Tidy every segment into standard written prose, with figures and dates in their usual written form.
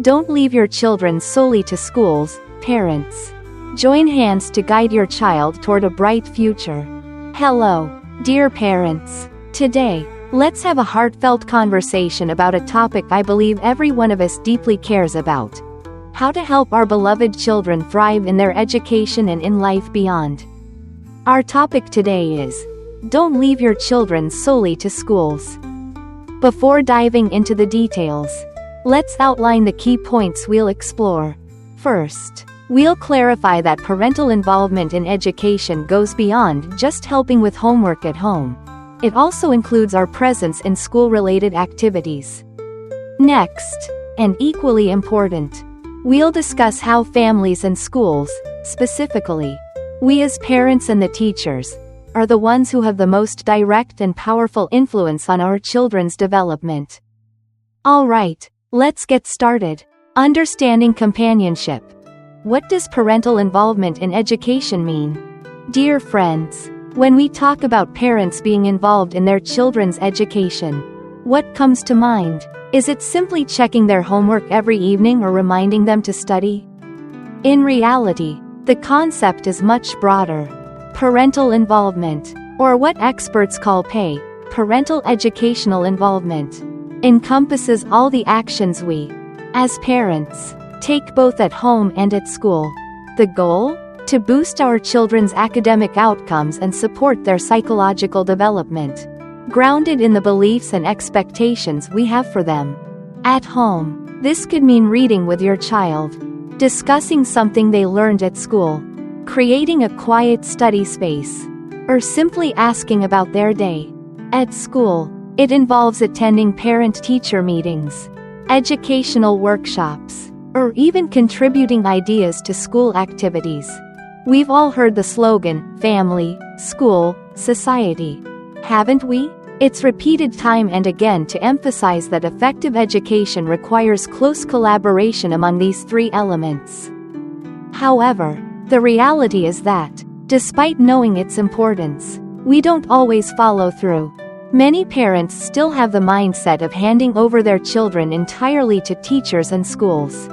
Don't leave your children solely to schools, parents. Join hands to guide your child toward a bright future. Hello, dear parents. Today, let's have a heartfelt conversation about a topic I believe every one of us deeply cares about: how to help our beloved children thrive in their education and in life beyond. Our topic today is, don't leave your children solely to schools. Before diving into the details, let's outline the key points we'll explore. First, we'll clarify that parental involvement in education goes beyond just helping with homework at home. It also includes our presence in school-related activities. Next, and equally important, we'll discuss how families and schools, specifically, we as parents and the teachers, are the ones who have the most direct and powerful influence on our children's development. Alright, let's get started. Understanding companionship. What does parental involvement in education mean? Dear friends, when we talk about parents being involved in their children's education, what comes to mind? Is it simply checking their homework every evening or reminding them to study? In reality, the concept is much broader. Parental involvement, or what experts call PEI, parental educational involvement, encompasses all the actions we, as parents, take both at home and at school. The goal? To boost our children's academic outcomes and support their psychological development, grounded in the beliefs and expectations we have for them. At home, this could mean reading with your child, discussing something they learned at school, creating a quiet study space, or simply asking about their day. At school, it involves attending parent-teacher meetings, educational workshops, or even contributing ideas to school activities. We've all heard the slogan, family, school, society. Haven't we? It's repeated time and again to emphasize that effective education requires close collaboration among these three elements. However, the reality is that, despite knowing its importance, we don't always follow through. Many parents still have the mindset of handing over their children entirely to teachers and schools.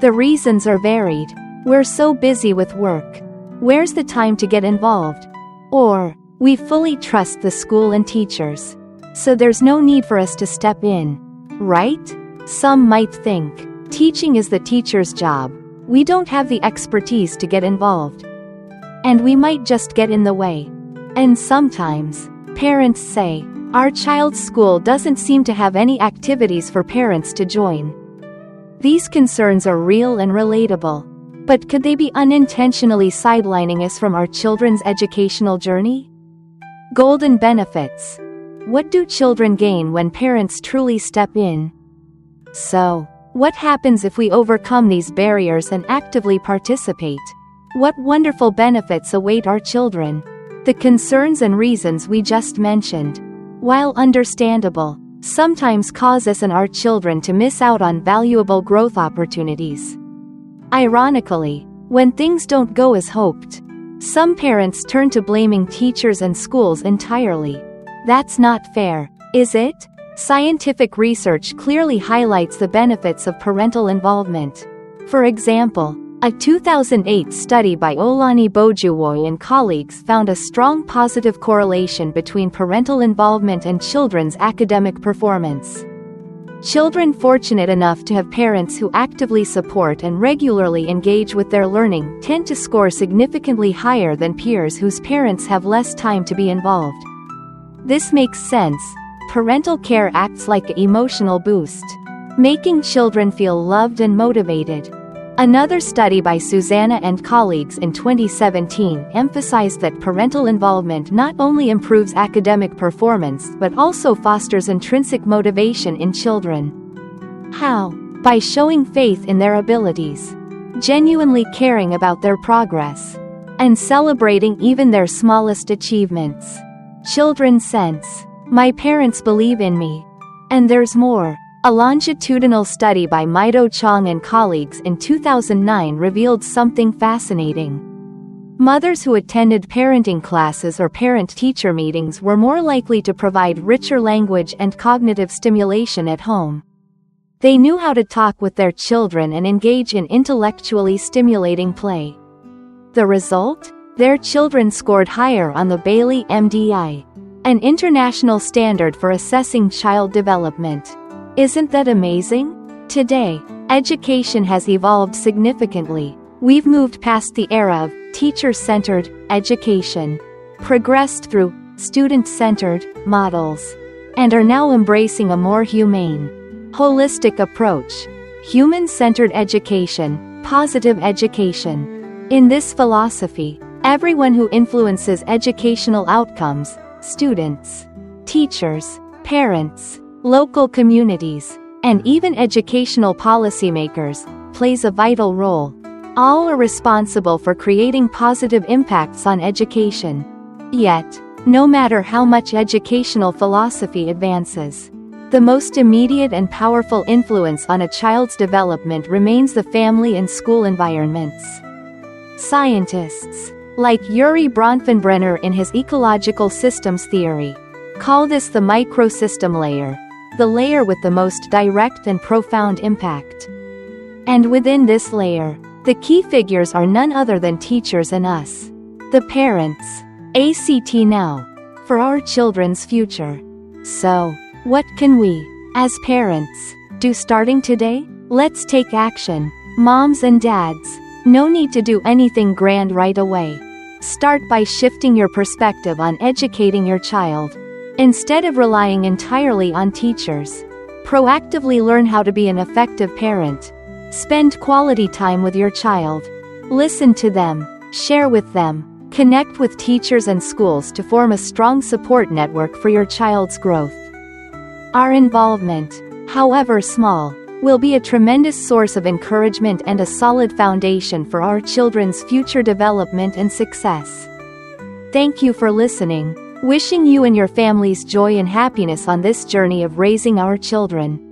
The reasons are varied. We're so busy with work. Where's the time to get involved? Or, we fully trust the school and teachers, so there's no need for us to step in. Right? Some might think, teaching is the teacher's job. We don't have the expertise to get involved. And we might just get in the way. And sometimes, parents say, our child's school doesn't seem to have any activities for parents to join. These concerns are real and relatable. But could they be unintentionally sidelining us from our children's educational journey? Golden benefits. What do children gain when parents truly step in? So, what happens if we overcome these barriers and actively participate? What wonderful benefits await our children? The concerns and reasons we just mentioned, while understandable, sometimes cause us and our children to miss out on valuable growth opportunities. Ironically, when things don't go as hoped, some parents turn to blaming teachers and schools entirely. That's not fair, is it? Scientific research clearly highlights the benefits of parental involvement. For example, a 2008 study by Olani Bojuwoy and colleagues found a strong positive correlation between parental involvement and children's academic performance. Children fortunate enough to have parents who actively support and regularly engage with their learning tend to score significantly higher than peers whose parents have less time to be involved. This makes sense. Parental care acts like an emotional boost, making children feel loved and motivated. Another study by Susanna and colleagues in 2017 emphasized that parental involvement not only improves academic performance but also fosters intrinsic motivation in children. How? By showing faith in their abilities, genuinely caring about their progress, and celebrating even their smallest achievements. Children sense, my parents believe in me. And there's more. A longitudinal study by Maido Chong and colleagues in 2009 revealed something fascinating. Mothers who attended parenting classes or parent-teacher meetings were more likely to provide richer language and cognitive stimulation at home. They knew how to talk with their children and engage in intellectually stimulating play. The result? Their children scored higher on the Bailey MDI, an international standard for assessing child development. Isn't that amazing? Today, education has evolved significantly. We've moved past the era of teacher-centered education, progressed through student-centered models, and are now embracing a more humane, holistic approach. Human-centered education, positive education. In this philosophy, everyone who influences educational outcomes, students, teachers, parents, local communities, and even educational policymakers, plays a vital role. All are responsible for creating positive impacts on education. Yet, no matter how much educational philosophy advances, the most immediate and powerful influence on a child's development remains the family and school environments. Scientists, like Yuri Bronfenbrenner in his ecological systems theory, call this the microsystem layer, the layer with the most direct and profound impact. And within this layer, the key figures are none other than teachers and us, the parents. ACT now, for our children's future. So, what can we, as parents, do starting today? Let's take action. Moms and dads, no need to do anything grand right away. Start by shifting your perspective on educating your child. Instead of relying entirely on teachers, proactively learn how to be an effective parent. Spend quality time with your child. Listen to them, share with them, connect with teachers and schools to form a strong support network for your child's growth. Our involvement, however small, will be a tremendous source of encouragement and a solid foundation for our children's future development and success. Thank you for listening. Wishing you and your families joy and happiness on this journey of raising our children.